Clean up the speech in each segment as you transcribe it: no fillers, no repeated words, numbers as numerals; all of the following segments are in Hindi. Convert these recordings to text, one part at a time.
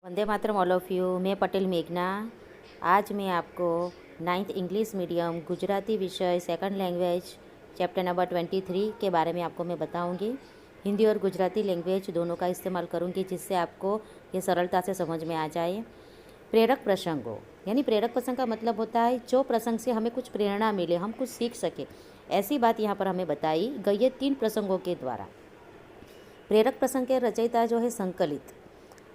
Vande Mataram all of you. मैं पटेल मेघना। आज मैं आपको 9th इंग्लिश मीडियम गुजराती विषय सेकंड लैंग्वेज चैप्टर नंबर 23 के बारे में आपको मैं बताऊंगी। हिंदी और गुजराती लैंग्वेज दोनों का इस्तेमाल करूंगी जिससे आपको ये सरलता से समझ में आ जाए। प्रेरक प्रसंगों यानी प्रेरक प्रसंग का मतलब होता है जो प्रसंग से हमें कुछ प्रेरणा मिले, हम कुछ सीख सके, ऐसी बात यहाँ पर हमें बताई गई है 3 प्रसंगों के द्वारा। प्रेरक प्रसंग के रचयिता जो है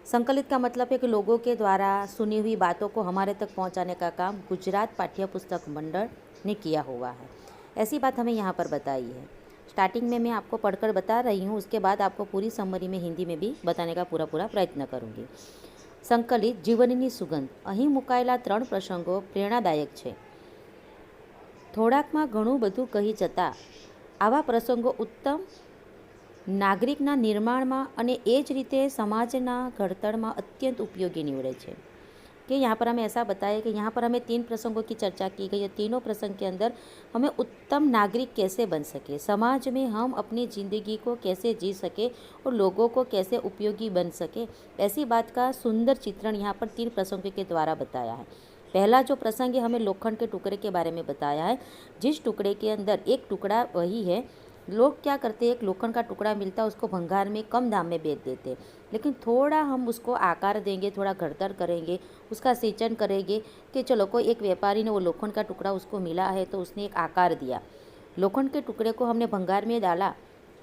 संकलित का मतलब है कि लोगों के द्वारा सुनी हुई बातों को हमारे तक पहुंचाने का काम गुजरात पाठ्य पुस्तक मंडल ने किया हुआ है, ऐसी बात हमें यहाँ पर बताई है। स्टार्टिंग में मैं आपको पढ़कर बता रही हूँ, उसके बाद आपको पूरी समरी में हिंदी में भी बताने का पूरा प्रयत्न करूँगी। संकलित जीवननी सुगंध। અહીં મુકાયેલા 3 પ્રસંગો પ્રેરણાદાયક છે। થોડાકમાં ઘણું બધું કહી જતા આવા પ્રસંગો ઉત્તમ નાગરિકના निर्माणમાં અને એ જ રીતે સમાજના ઘડતરમાં अत्यंत उपयोगी निवड़े છે। कि यहाँ पर हमें ऐसा बताया कि यहाँ पर हमें 3 प्रसंगों की चर्चा की गई है। तीनों प्रसंग के अंदर हमें उत्तम नागरिक कैसे बन सके, समाज में हम अपनी ज़िंदगी को कैसे जी सके और लोगों को कैसे उपयोगी बन सके, ऐसी बात का सुंदर चित्रण यहाँ पर 3 प्रसंगों के द्वारा बताया है। पहला जो प्रसंग है हमें लोखंड के टुकड़े के बारे में बताया है, जिस टुकड़े के अंदर एक टुकड़ा वही है। लोग क्या करते हैं, एक लोखंड का टुकड़ा मिलता है उसको भंगार में कम दाम में बेच देते हैं, लेकिन थोड़ा हम उसको आकार देंगे, थोड़ा घड़तर करेंगे, उसका सिंचन करेंगे कि चलो कोई एक व्यापारी ने वो लोखंड का टुकड़ा उसको मिला है तो उसने एक आकार दिया। लोखंड के टुकड़े को हमने भंगार में डाला,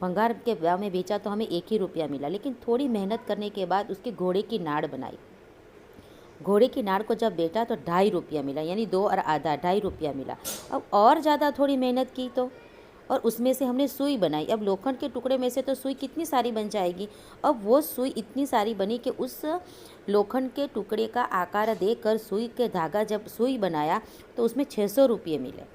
भंगार के भाव में बेचा तो हमें 1 ही रुपया मिला, लेकिन थोड़ी मेहनत करने के बाद उसके घोड़े की नाड़ बनाई। घोड़े की नाड़ को जब बेचा तो 2.5 रुपया मिला, यानी 2 और आधा 2.5 रुपया मिला। अब और ज़्यादा थोड़ी मेहनत की तो और उसमें से हमने सुई बनाई। अब लोखंड के टुकड़े में से तो सुई कितनी सारी बन जाएगी। अब वो सुई इतनी सारी बनी कि उस लोखंड के टुकड़े का आकार देकर सुई के धागा जब सुई बनाया तो उसमें 600 रुपये मिले।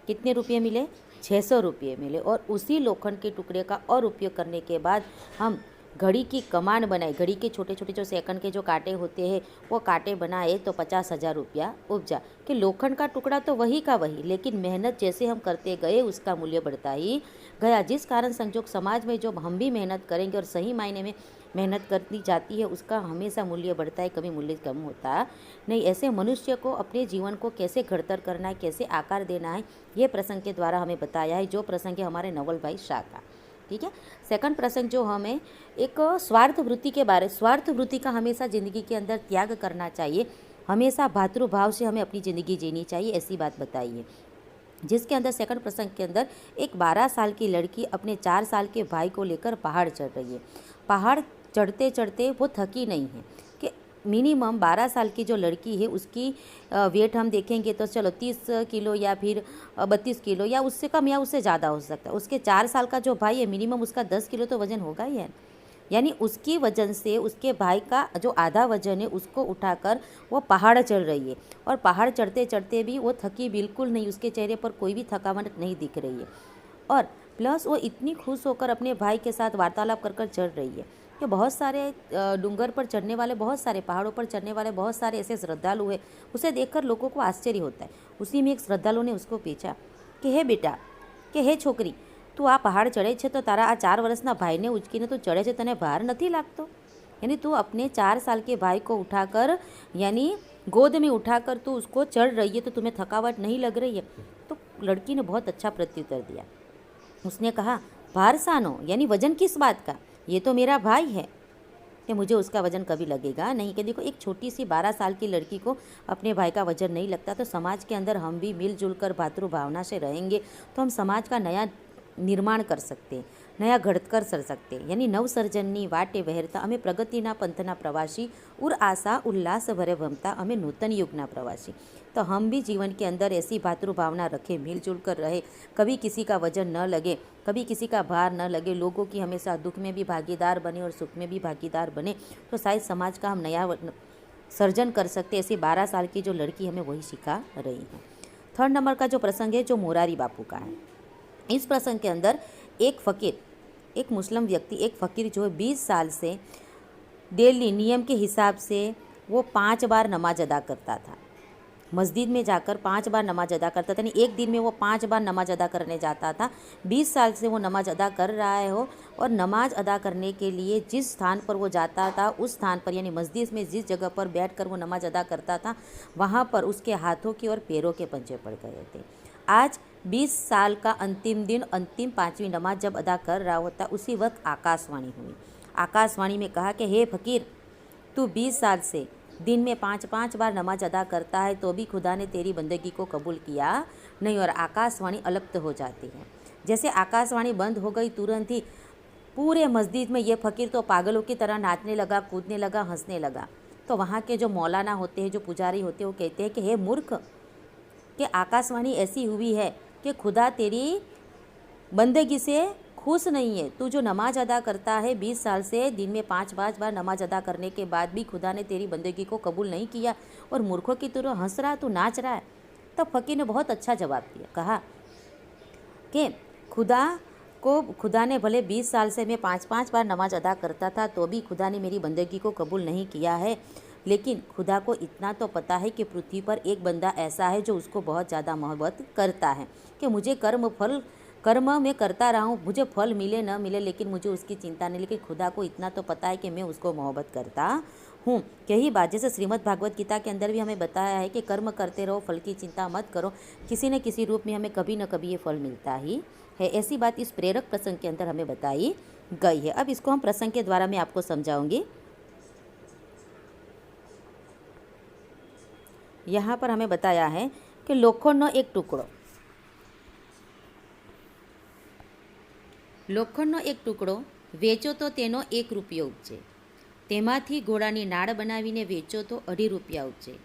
कितने रुपये मिले? 600 रुपये मिले। और उसी लोखंड के टुकड़े का और उपयोग करने के बाद हम घड़ी की कमान बनाई। घड़ी के छोटे छोटे जो सेकंड के जो कांटे होते हैं वो कांटे बनाए तो 50,000 रुपया उपजा। कि लोखंड का टुकड़ा तो वही का वही, लेकिन मेहनत जैसे हम करते गए उसका मूल्य बढ़ता ही गया। जिस कारण संजोग समाज में जो हम भी मेहनत करेंगे और सही मायने में मेहनत करनी जाती है उसका हमेशा मूल्य बढ़ता है, कभी मूल्य कम होता नहीं। ऐसे मनुष्य को अपने जीवन को कैसे घड़तर करना है, कैसे आकार देना है, ये प्रसंग के द्वारा हमें बताया है। जो प्रसंग है हमारे नवल भाई शाह का। ठीक है। सेकंड प्रसंग जो हमें एक स्वार्थ वृत्ति के बारे, स्वार्थ वृत्ति का हमेशा ज़िंदगी के अंदर त्याग करना चाहिए, हमेशा भातृभाव से हमें अपनी ज़िंदगी जीनी चाहिए, ऐसी बात बताई है। जिसके अंदर सेकंड प्रसंग के अंदर एक 12 साल की लड़की अपने 4 साल के भाई को लेकर पहाड़ चढ़ रही है। पहाड़ चढ़ते चढ़ते वो थकी नहीं है। कि मिनिमम 12 साल की जो लड़की है उसकी वेट हम देखेंगे तो चलो 30 किलो या फिर 32 किलो या उससे कम या उससे ज़्यादा हो सकता है। उसके 4 साल का जो भाई है मिनिमम उसका 10 किलो तो वज़न होगा ही है, यानी उसकी वजन से उसके भाई का जो आधा वजन है उसको उठाकर वो पहाड़ चढ़ रही है। और पहाड़ चढ़ते चढ़ते भी वो थकी बिल्कुल नहीं, उसके चेहरे पर कोई भी थकावट नहीं दिख रही है। और प्लस वो इतनी खुश होकर अपने भाई के साथ वार्तालाप कर चढ़ रही है कि बहुत सारे डूंगर पर चढ़ने वाले, बहुत सारे पहाड़ों पर चढ़ने वाले बहुत सारे ऐसे श्रद्धालु हैं। उसे देखकर लोगों को आश्चर्य होता है। उसी में एक श्रद्धालु ने उसको पूछा कि हे बेटा, कि हे छोकरी, તું આ પહાડ ચડે છે તો તારા આ 4 વર્ષના ભાઈને ઉચકીને તું ચડે છે, તને ભાર નથી लागतो? यानी तू अपने 4 साल के भाई को उठाकर, यानी गोद में उठाकर तू उसको चढ़ रही है तो तुम्हें थकावट नहीं लग रही है? तो लड़की ने बहुत अच्छा प्रत्युत्तर दिया। उसने कहा, भार सानो, यानी वजन किस बात का? ये तो मेरा भाई है, कि मुझे उसका वजन कभी लगेगा नहीं। कि देखो एक छोटी सी 12 साल की लड़की को अपने भाई का वजन नहीं लगता, तो समाज के अंदर हम भी मिलजुल कर भातृभावना से रहेंगे तो हम समाज का नया निर्माण कर सकते, नया घड़कर कर सकते। यानी नवसर्जननी वाटे वહેરતા અમે પ્રગતિના પંથના પ્રવાસી ઉર આશા उल्लास भरे भमता हमें नूतन युगना प्रवासी। तो हम भी जीवन के अंदर ऐसी भातृभावना रखें, मिलजुल कर रहे, कभी किसी का वजन न लगे, कभी किसी का भार न लगे, लोगों की हमेशा दुख में भी भागीदार बने और सुख में भी भागीदार बने, तो शायद समाज का हम नया सर्जन कर सकते। ऐसी 12 साल की जो लड़की हमें वही सिखा रही है। थर्ड नंबर का जो प्रसंग है जो मोरारी बापू का है। इस प्रसंग के अंदर एक फ़कीर, एक मुस्लिम व्यक्ति, एक फ़कीर जो है 20 साल से डेली नियम के हिसाब से वो 5 बार नमाज अदा करता था। मस्जिद में जाकर 5 बार नमाज अदा करता था, यानी एक दिन में वो 5 बार नमाज अदा करने जाता था। 20 साल से वो नमाज अदा कर रहा है हो, और नमाज अदा करने के लिए जिस स्थान पर वो जाता था उस स्थान पर यानी मस्जिद में जिस जगह पर बैठकर वो नमाज अदा करता था वहाँ पर उसके हाथों के और पैरों के पंजे पड़ गए थे। आज 20 साल का अंतिम दिन, अंतिम 5वीं नमाज जब अदा कर रहा होता, उसी वक्त आकाशवाणी हुई। आकाशवाणी में कहा कि हे फ़कीर, तू 20 साल से दिन में 5-5 बार नमाज अदा करता है तो भी खुदा ने तेरी बंदगी को कबूल किया नहीं। और आकाशवाणी अलग हो जाती है। जैसे आकाशवाणी बंद हो गई, तुरंत ही पूरे मस्जिद में ये फ़कीर तो पागलों की तरह नाचने लगा, कूदने लगा, हंसने लगा। तो वहाँ के जो मौलाना होते हैं, जो पुजारी होते हैं, वो कहते हैं कि हे मूर्ख, कि आकाशवाणी ऐसी हुई है कि खुदा तेरी बंदगी से खुश नहीं है। तू जो नमाज अदा करता है 20 साल से, दिन में 5-5 बार नमाज अदा करने के बाद भी खुदा ने तेरी बंदगी को कबूल नहीं किया और मूर्खों की तरह हंस रहा, तू नाच रहा है। तब फ़कीर ने बहुत अच्छा जवाब दिया, कहा कि खुदा ने भले 20 साल से मैं 5-5 बार नमाज अदा करता था तो भी खुदा ने मेरी बंदगी को कबूल नहीं किया है, लेकिन खुदा को इतना तो पता है कि पृथ्वी पर एक बंदा ऐसा है जो उसको बहुत ज़्यादा मोहब्बत करता है, कि मुझे कर्म मैं करता रहा हूँ, मुझे फल मिले न मिले, लेकिन मुझे उसकी चिंता नहीं। लेकिन खुदा को इतना तो पता है कि मैं उसको मोहब्बत करता हूँ। यही बात जैसे श्रीमद् भागवत गीता के अंदर भी हमें बताया है कि कर्म करते रहो, फल की चिंता मत करो, किसी न किसी रूप में हमें कभी न कभी ये फल मिलता ही है। ऐसी बात इस प्रेरक प्रसंग के अंदर हमें बताई गई है। अब इसको हम प्रसंग के द्वारा मैं आपको समझाऊंगी। यहाँ पर हमें बताया है कि लोखंडનો એક ટુકડો વેચો તો તેનો 1 રૂપિયો ઉપજે, તેમાંથી ઘોડાની નાળ બનાવીને વેચો તો 2.5 રૂપિયા ઉપજે,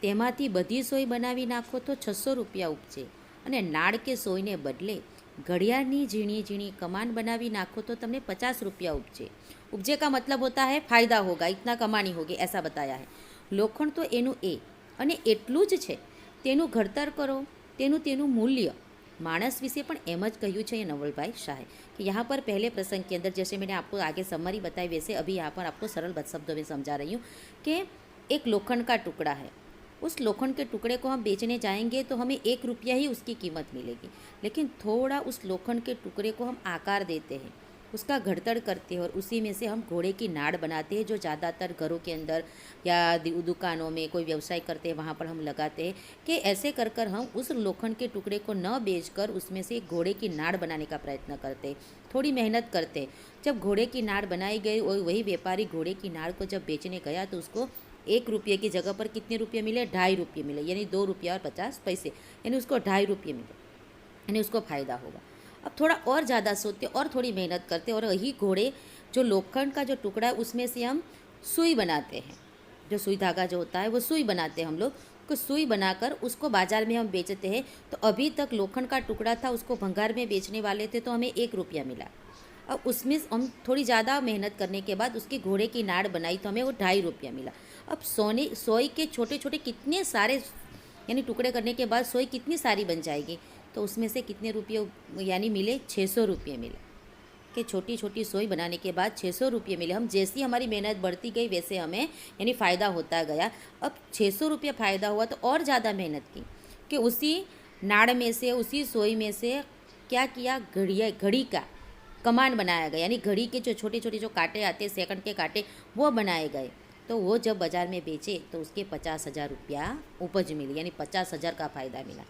તેમાંથી બધી સોય બનાવી નાખો તો 600 રૂપિયા ઉપજે, અને નાળ કે સોયને બદલે ઘડિયાળની ઝીણી ઝીણી કમાન બનાવી નાખો तो તમને 50 રૂપિયા ઉપજે। ઉપજે का मतलब होता है फायदा होगा, इतना कमानी होगी, ऐसा बताया है। लोखंड तो एनु ए અને એટલું જ છે, તેનું ઘડતર કરો, તેનું મૂલ્ય। मानस विषय पण एम ज कहूँ है नवल भाई शाह कि यहाँ पर पहले प्रसंग के अंदर जैसे मैंने आपको आगे समरी बताई, वैसे अभी यहाँ पर आपको सरल शब्दों में समझा रही हूँ कि एक लोखंड का टुकड़ा है। उस लोखंड के टुकड़े को हम बेचने जाएंगे तो हमें 1 रुपया ही उसकी कीमत मिलेगी, लेकिन थोड़ा उस लोखंड के टुकड़े को हम आकार देते हैं, उसका घड़तड़ करते हैं और उसी में से हम घोड़े की नाड़ बनाते हैं, जो ज़्यादातर घरों के अंदर या दुकानों में कोई व्यवसाय करते हैं वहाँ पर हम लगाते हैं। कि ऐसे कर कर हम उस लोखंड के टुकड़े को न बेचकर उसमें से एक घोड़े की नाड़ बनाने का प्रयत्न करते हैं, थोड़ी मेहनत करते हैं। जब घोड़े की नाड़ बनाई गई और वही व्यापारी घोड़े की नाड़ को जब बेचने गया तो उसको 1 रुपये की जगह पर कितने रुपये मिले? 2.5 रुपये मिले, यानी 2 रुपया और 50 पैसे, यानी उसको 2.5 रुपये मिले, यानी उसको फ़ायदा होगा। अब थोड़ा और ज़्यादा सोचते और थोड़ी मेहनत करते और वही घोड़े जो लोखंड का जो टुकड़ा है उसमें से हम सुई बनाते हैं, जो सुई धागा जो होता है वो सुई बनाते हैं हम लोग, को सुई बनाकर उसको बाज़ार में हम बेचते हैं। तो अभी तक लोखंड का टुकड़ा था, उसको भंगार में बेचने वाले थे तो हमें 1 रुपया मिला। अब उसमें हम थोड़ी ज़्यादा मेहनत करने के बाद उसकी घोड़े की नाड़ बनाई तो हमें वो 2.5 रुपया मिला। अब सोई के छोटे छोटे कितने सारे यानी टुकड़े करने के बाद सोई कितनी सारी बन जाएगी, तो उसमें से कितने रुपये यानी मिले? 600 रुपये मिले। कि छोटी छोटी सोई बनाने के बाद 600 रुपये मिले। हम जैसी हमारी मेहनत बढ़ती गई वैसे हमें यानी फ़ायदा होता गया। अब 600 रुपये फ़ायदा हुआ तो और ज़्यादा मेहनत की कि उसी नाड़ में से, उसी सोई में से क्या किया? घड़ी का कमान बनाया गया, यानी घड़ी के जो छोटे छोटे जो कांटे आते हैं, सेकंड के कांटे, वो बनाए गए। तो वो जब बाज़ार में बेचे तो उसके 50,000 रुपया उपज मिली, यानी 50,000 का फ़ायदा मिला।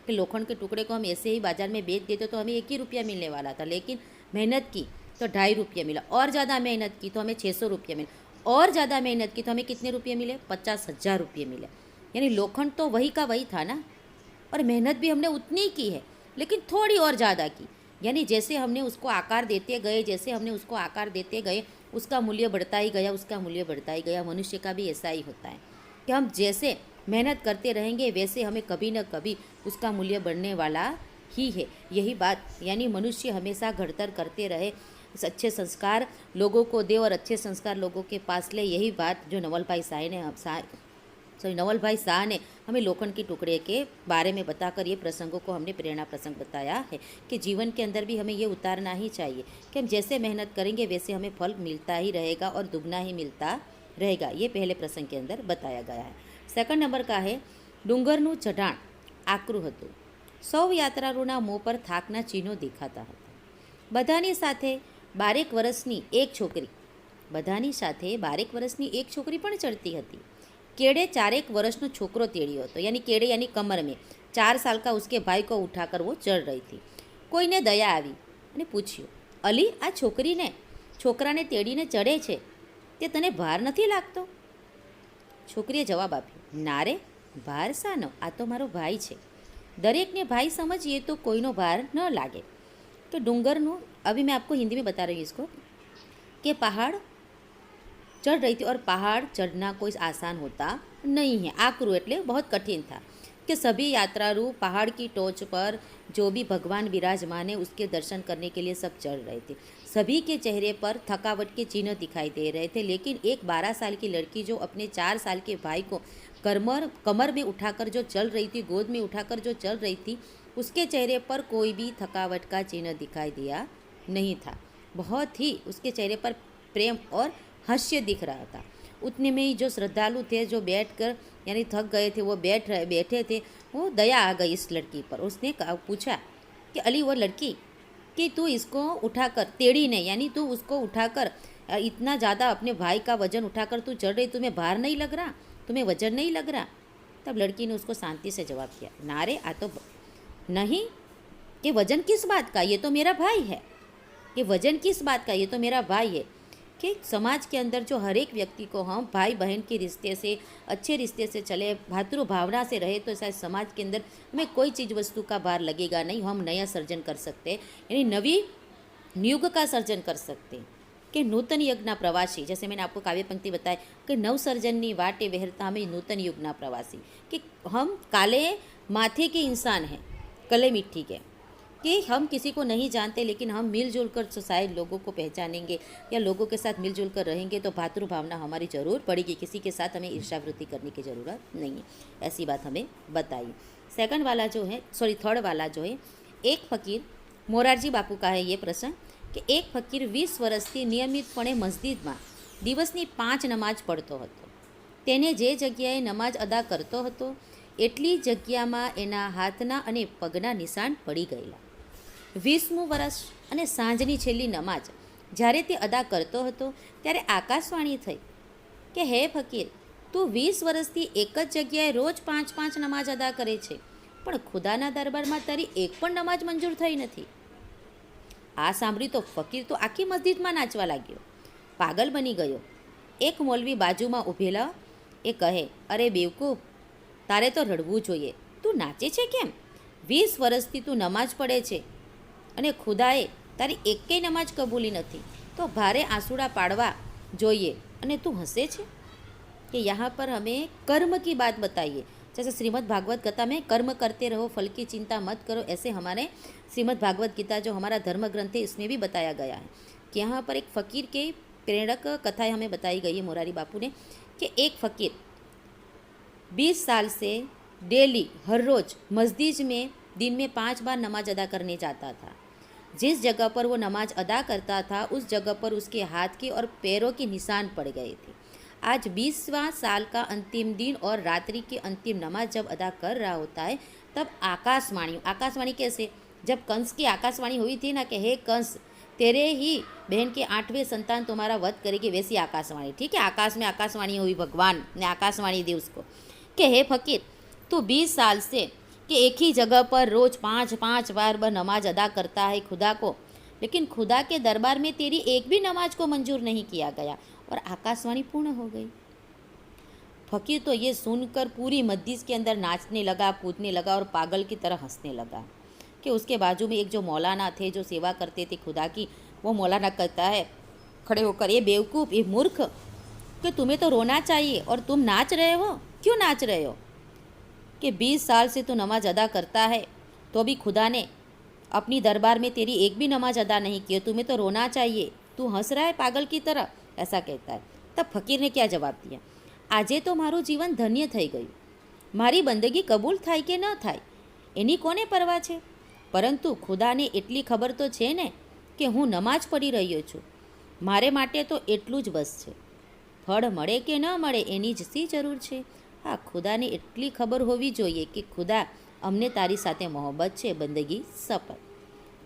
कि लोखंड के टुकड़े को हम ऐसे ही बाज़ार में बेच देते तो हमें 1 ही रुपया मिलने वाला था, लेकिन मेहनत की तो 2.5 रुपये मिला, और ज़्यादा मेहनत की तो हमें 600 रुपये मिले, और ज़्यादा मेहनत की तो हमें कितने रुपये मिले? 50,000 रुपये मिले। यानी लोखंड तो वही का वही था ना, और मेहनत भी हमने उतनी की है, लेकिन थोड़ी और ज़्यादा की। यानी जैसे हमने उसको आकार देते गए, जैसे हमने उसको आकार देते गए, उसका मूल्य बढ़ता ही गया, उसका मूल्य बढ़ता ही गया। मनुष्य का भी ऐसा ही होता है कि हम जैसे मेहनत करते रहेंगे वैसे हमें कभी न कभी उसका मूल्य बढ़ने वाला ही है। यही बात यानी मनुष्य हमेशा घड़तर करते रहे, अच्छे संस्कार लोगों को दे और अच्छे संस्कार लोगों के पास ले। यही बात जो नवल भाई शाह ने हमें लोखंड के टुकड़े के बारे में बताकर ये प्रसंगों को हमने प्रेरणा प्रसंग बताया है कि जीवन के अंदर भी हमें ये उतारना ही चाहिए कि हम जैसे मेहनत करेंगे वैसे हमें फल मिलता ही रहेगा और दुगना ही मिलता रहेगा। ये पहले प्रसंग के अंदर बताया गया है। सेकंड नंबर का है ડુંગરનું ચઢાણ આકરું હતું. સૌ યાત્રાળુના મોં પર થાકના ચિહ્નો દેખાતા હતા. બધાની સાથે 12 વર્ષની એક છોકરી પણ ચડતી હતી. केड़े 4 वर्ष छोकरो तेड़ियो હતો, यानी केड़े यानी कमर में 4 साल का उसके भाई को उठाकर वो चढ़ रही थी. कोईने दया आई અને પૂછ્યું, અલી, આ છોકરાને તેડીને ચડે છે તે તને ભાર નથી લાગતો? છોકરીએ જવાબ આપ્યો, ના રે, ભાર શાનો, આ તો મારો ભાઈ છે. દરેકને ભાई समझिए तो कोईनो भार न लागे. तो डूंगरનું, अभी मैं आपको हिंदी में बता रही हूँ इसको, कि पहाड़ चढ़ रही थी और पहाड़ चढ़ना कोई आसान होता नहीं है. आकरू એટલે बहुत कठिन था कि सभी यात्रालु पहाड़ की टोच पर जो भी भगवान विराजमान है उसके दर्शन करने के लिए सब चढ़ रहे थे. सभी के चेहरे पर थकावट के चिन्ह दिखाई दे रहे थे, लेकिन एक 12 साल की लड़की जो अपने 4 साल के भाई को कमर में उठाकर जो चल रही थी, गोद में उठाकर जो चल रही थी, उसके चेहरे पर कोई भी थकावट का चिन्ह दिखाई दिया नहीं था. बहुत ही उसके चेहरे पर प्रेम और हास्य दिख रहा था. उतने में ही जो श्रद्धालु थे, जो बैठकर यानी थक गए थे, वो बैठे थे, वो दया आ गई इस लड़की पर. उसने पूछा कि अली, वो लड़की, कि तू इसको उठाकर टेढ़ी नहीं, यानी तू उसको उठाकर इतना ज़्यादा अपने भाई का वजन उठाकर तू चढ़ रही, तुम्हें भार नहीं लग रहा, तुम्हें वजन नहीं लग रहा? तब लड़की ने उसको शांति से जवाब किया, ना रे, आ तो नहीं, कि वजन किस बात का, ये तो मेरा भाई है. कि वजन किस बात का, ये तो मेरा भाई है. कि समाज के अंदर जो हर एक व्यक्ति को हम भाई बहन के रिश्ते से, अच्छे रिश्ते से चले, भातृ भावना से रहे, तो शायद समाज के अंदर हमें कोई चीज़ वस्तु का भार लगेगा नहीं. हम नया सर्जन कर सकते हैं, यानी नवी युग का सर्जन कर सकते हैं. कि नूतन युगना प्रवासी, जैसे मैंने आपको काव्य पंक्ति बताई कि नवसर्जननी वाटे वहरता हमें नूतन युगना प्रवासी. कि हम काले माथे के इंसान हैं, कले मिट्टी के, कि हम किसी को नहीं जानते, लेकिन हम मिलजुल कर शायद लोगों को पहचानेंगे या लोगों के साथ मिलजुल कर रहेंगे तो भातृ भावना हमारी ज़रूर पड़ेगी. किसी के साथ हमें ईर्ष्यावृत्ति करने की ज़रूरत नहीं है. ऐसी बात हमें बताई. थर्ड वाला जो है, एक फ़कीर, मोरारजी बापू का है ये प्रसंग, कि एक फ़कीर 20 વર્ષથી નિયમિતપણે મસ્જિદમાં દિવસની 5 નમાજ પઢતો હતો. તેને જે જગ્યાએ નમાજ અદા કરતો હતો એટલી જગ્યામાં એના હાથના અને પગના નિશાન પડી ગયેલા. 20મું વર્ષ અને સાંજની છેલ્લી નમાજ જ્યારે તે અદા કરતો હતો ત્યારે આકાશવાણી થઈ કે હે ફકીર, તું 20 વર્ષથી એક જ જગ્યાએ રોજ 5-5 નમાજ અદા કરે છે, પણ ખુદાના દરબારમાં તારી એક પણ નમાજ મંજૂર થઈ નથી. આ સાંભળી તો ફકીર તો આખી મસ્જિદમાં નાચવા લાગ્યો, પાગલ બની ગયો. એક મૌલવી બાજુમાં ઊભેલા એ કહે, અરે બેવકૂફ, તારે તો રડવું જોઈએ, તું નાચે છે કેમ? 20 વર્ષથી તું નમાજ પડે છે અને ખુદાએ તારી એકેય નમાજ કબૂલી નથી, તો ભારે આંસુડા પાડવા જોઈએ અને તું હસે છે. कि यहाँ पर हमें कर्म की बात बताइए. जैसे श्रीमद् भागवत गीता में कर्म करते रहो, फल की चिंता मत करो, ऐसे हमारे श्रीमद् भागवत गीता जो हमारा धर्म ग्रंथ है इसमें भी बताया गया है कि यहाँ पर एक फ़कीर के प्रेरक कथाएँ हमें बताई गई है मोरारी बापू ने, कि एक फ़कीर 20 साल से डेली हर रोज़ मस्जिद में दिन में 5 बार नमाज अदा करने जाता था. जिस जगह पर वो नमाज अदा करता था उस जगह पर उसके हाथ के और पैरों के निशान पड़ गए थे. आज 20वां साल का अंतिम दिन और रात्रि की अंतिम नमाज जब अदा कर रहा होता है तब आकाशवाणी कैसे, जब कंस की आकाशवाणी हुई थी ना कि हे कंस, तेरे ही बहन के 8वें संतान तुम्हारा वध करेगी, वैसी आकाशवाणी. ठीक है, आकाश में आकाशवाणी हुई, भगवान ने आकाशवाणी दी उसको कि हे फकीर, तू 20 साल से कि एक ही जगह पर रोज़ 5-5 बार नमाज अदा करता है खुदा को, लेकिन खुदा के दरबार में तेरी एक भी नमाज को मंजूर नहीं किया गया और आकाशवाणी पूर्ण हो गई. फकीर तो ये सुनकर पूरी मस्जिद के अंदर नाचने लगा, कूदने लगा और पागल की तरह हंसने लगा. कि उसके बाजू में एक जो मौलाना थे जो सेवा करते थे खुदा की, वो मौलाना कहता है खड़े होकर, ये बेवकूफ़, ये मूर्ख, कि तुम्हें तो रोना चाहिए और तुम नाच रहे हो, क्यों नाच रहे हो? कि 20 साल से तू नमाज अदा करता है तो भी खुदा ने अपनी दरबार में तेरी एक भी नमाज अदा नहीं की, तुम्हें तो रोना चाहिए, तू हंस रहा है पागल की तरह, ऐसा कहता है. तब फकीर ने क्या जवाब दिया, આજે તો મારું જીવન ધન્ય થઈ ગયું, મારી બંદગી કબૂલ થાય કે ન થાય એની કોને પરવા છે, પરંતુ ખુદાને એટલી ખબર તો છે ને કે હું નમાજ પઢી રહ્યો છું, મારે માટે તો એટલું જ બસ છે, ફળ મળે કે ન મળે એની જ શી જરૂર છે, હા, ખુદાને એટલી ખબર હોવી જોઈએ કે ખુદા हमने तारी साथे मोहब्बत છે, बंदगी सफल।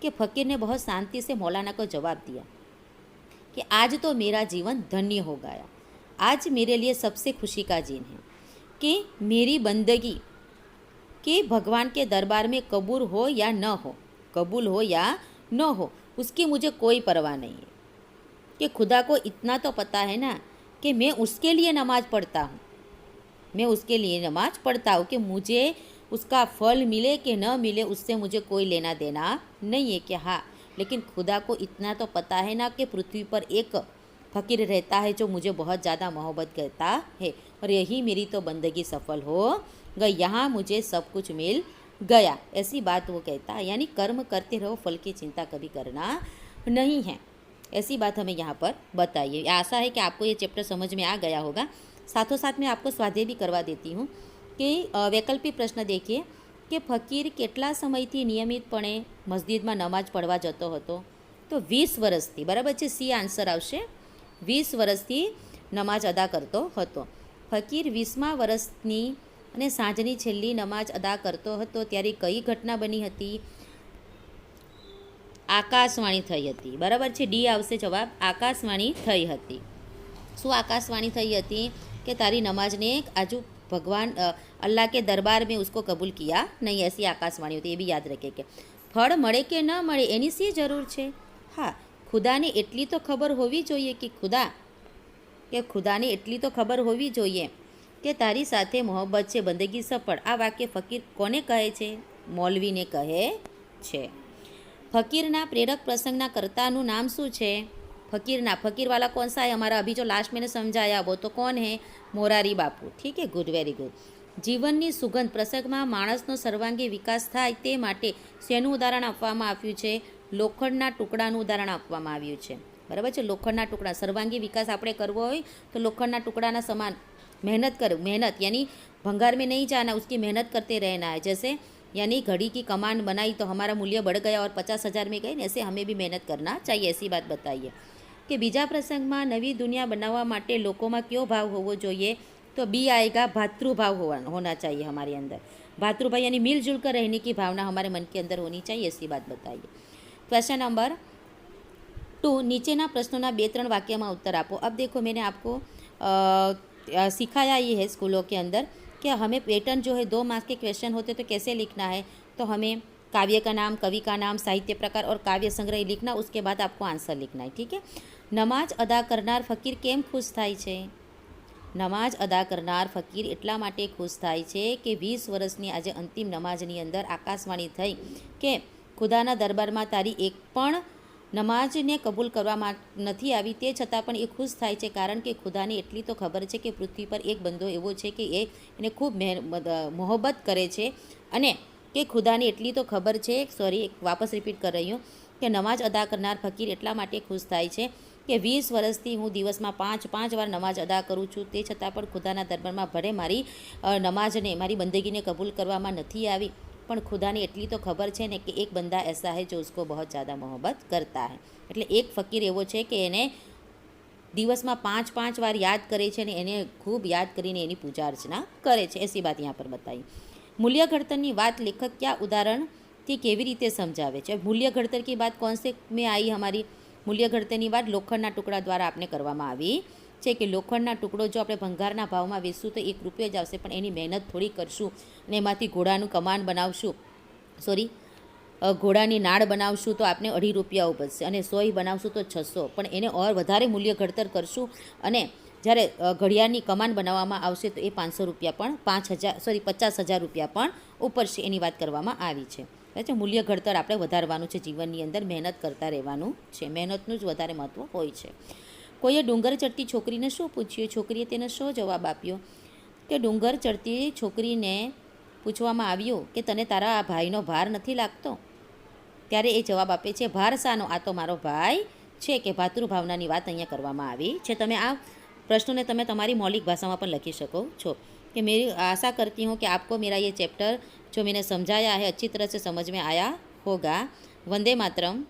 कि फ़कीर ने बहुत शांति से मौलाना को जवाब दिया कि आज तो मेरा जीवन धन्य हो गया, आज मेरे लिए सबसे खुशी का दिन है कि मेरी बंदगी कि भगवान के दरबार में कबूल हो या न हो, उसकी मुझे कोई परवाह नहीं है। कि खुदा को इतना तो पता है ना कि मैं उसके लिए नमाज़ पढ़ता हूँ, मैं उसके लिए नमाज़ पढ़ता हूँ कि मुझे उसका फल मिले कि न मिले उससे मुझे कोई लेना देना नहीं है। कि हाँ, लेकिन खुदा को इतना तो पता है ना कि पृथ्वी पर एक फ़कीर रहता है जो मुझे बहुत ज़्यादा मोहब्बत करता है, और यही मेरी तो बंदगी सफल हो गई, यहाँ मुझे सब कुछ मिल गया। ऐसी बात वो कहता है, यानी कर्म करते रहो, फल की चिंता कभी करना नहीं है। ऐसी बात हमें यहाँ पर बताइए। आशा है कि आपको ये चैप्टर समझ में आ गया होगा। साथों साथ मैं आपको स्वाध्याय भी करवा देती हूँ कि वैकल्पिक प्रश्न देखिए कि ફકીર કેટલા સમયથી નિયમિતપણે મસ્જિદમાં નમાઝ પઢવા જતો હતો? તો 20 વર્ષથી, બરાબર છે, સી આન્સર આવશે। 20 વર્ષથી નમાઝ અદા કરતો હતો। ફકીર 20મા વર્ષની અને સાંજની છેલ્લી નમાઝ અદા કરતો હતો ત્યારે કઈ ઘટના બની હતી? આકાશવાણી થઈ હતી, બરાબર છે, ડી આવશે જવાબ, આકાશવાણી થઈ હતી। શું આકાશવાણી થઈ હતી? कि तारी नमाज ने आजू भगवान अल्लाह के दरबार में उसको कबूल किया नहीं, ऐसी आकाशवाणी होती, ये भी याद रखे। कि फल मळे के न मळे एनी सी जरूर है। हाँ, खुदाने एटली तो खबर होवी जोईए कि खुदाने एटली तो खबर होवी जोईए कि तारी साथे मोहब्बत है, बंदगी सफल। आ वाक्य फकीर कोने कहे छे? मौलवी ने कहे छे। फकीरना प्रेरक प्रसंगना कर्तानु नाम शू है? फकीर वाला कौन सा है? हमारा अभी जो लास्ट मैंने समझाया वो तो कौन है? मोरारी बापू। ठीक है, गुड, वेरी गुड। जीवननी सुगंध प्रसंगमां माणसनो सर्वांगी विकास थाय ते माटे शेनुं उदाहरण आपवामां आव्युं छे? लोखंडना टुकड़ानुं उदाहरण आपवामां आव्युं छे, बराबर है। लोखंडना टुकड़ा, सर्वांगी विकास आपणे करवो होय तो लोखंडना टुकड़ाना समान मेहनत यानी भंगार में नहीं जाना, उसकी मेहनत करते रहना है। जैसे यानी घड़ी की कमान बनाई तो हमारा मूल्य बढ़ गया और 50,000 में गई, ऐसे हमें भी मेहनत करना चाहिए, ऐसी बात बताइए। कि बीजा प्रसंग में नवी दुनिया बनावा माटे लोगों में क्यों भाव होवो जोईए? तो बी आएगा, भातृभाव होना चाहिए हमारे अंदर। भातृभाव यानी मिलजुल कर रहने की भावना हमारे मन के अंदर होनी चाहिए, ऐसी बात बताइए। क्वेश्चन नंबर 2, नीचेना प्रश्नों 2-3 वाक्य में उत्तर आपो। अब देखो, मैंने आपको सिखाया ही है स्कूलों के अंदर कि हमें पैटर्न जो है 2 मार्क्स के क्वेश्चन होते तो कैसे लिखना है। तो हमें काव्य का नाम, कवि का नाम, साहित्य प्रकार और काव्य संग्रह लिखना, उसके बाद आपको आंसर लिखना है। ठीक है। नमाज अदा करनार फकीर केम खुश थाय छे? नमाज अदा करनार फकीर एटला माटे खुश थाय छे कि 20 वर्षनी आज अंतिम नमाजनी अंदर आकाशवाणी थई कि खुदाना दरबारमां तारी एक पण नमाजने कबूल करवामां नथी आवी, ते छतां पण ए खुश थाय छे, कारण के खुदाने एटली तो खबर छे कि पृथ्वी पर एक बंदो एवो छे कि एने खूब मोहब्बत करे छे, अने कि खुदाने एटली तो खबर है, सॉरी वापस रिपीट कर रही हूँ, कि नमाज अदा करनार फकीर एटला माटे खुश थाय छे कि 20 वर्षथी हूँ दिवस में 5 वार नमाज अदा करूँ छूँ, ते छतां पण खुदाना दरबार में भले मारी नमाजने, मारी बंदगीने कबूल करवामां नथी आवी, पण खुदाने एटली तो खबर है ने कि एक बंदा ऐसा है जो उसको बहुत ज़्यादा मोहब्बत करता है। एटले एक फकीर एवो छे कि एने दिवस में 5 वार याद करे छे ने एने खूब याद करीने एनी पूजा अर्चना करे छे, ऐसी बात यहाँ पर बताई। मूल्य घड़तर की बात लेखक क्या उदाहरण थी केवी रीते समझावे छे? मूल्य घड़तर की बात कौन से में आई? हमारी मूल्य घड़तर की बात लोखंडना टुकड़ा द्वारा आपने करवामां आवी छे कि लोखंडना टुकड़ो जो आपणे भंगारना भाव में वेचशुं तो 1 रुपयो ज आवशे, पण एनी मेहनत थोड़ी करशुं अने एमांथी घोड़ानुं कमान बनावशुं, सॉरी घोड़ानी नाड़ बनावशुं तो आपने 2.5 रुपया उपजशे, अने 100 बनावशुं तो 600, पण एने और वधारे मूल्य घड़तर करशुं अने જ્યારે ઘડિયાળની કમાન બનાવવામાં આવશે તો એ 500 રૂપિયા પણ 50,000 રૂપિયા પણ ઉપરશે, એની વાત કરવામાં આવી છે। બરાબર છે। મૂલ્ય ઘડતર આપણે વધારવાનું છે, જીવનની અંદર મહેનત કરતા રહેવાનું છે, મહેનતનું જ વધારે મહત્ત્વ હોય છે। કોઈએ ડુંગર ચડતી છોકરીને શું પૂછ્યું? છોકરીએ તેને શું જવાબ આપ્યો? કે ડુંગર ચડતી છોકરીને પૂછવામાં આવ્યું કે તને તારા આ ભાઈનો ભાર નથી લાગતો? ત્યારે એ જવાબ આપે છે, ભાર શાનો? આ તો મારો ભાઈ છે। કે ભાતૃભાવનાની વાત અહીંયા કરવામાં આવી છે। તમે આ प्रश्नों ने तमें तमारी मौलिक भाषा में लखी सको छो। कि मेरी आशा करती हूँ कि आपको मेरा ये चैप्टर जो मैंने समझाया है अच्छी तरह से समझ में आया होगा। वंदे मातरम।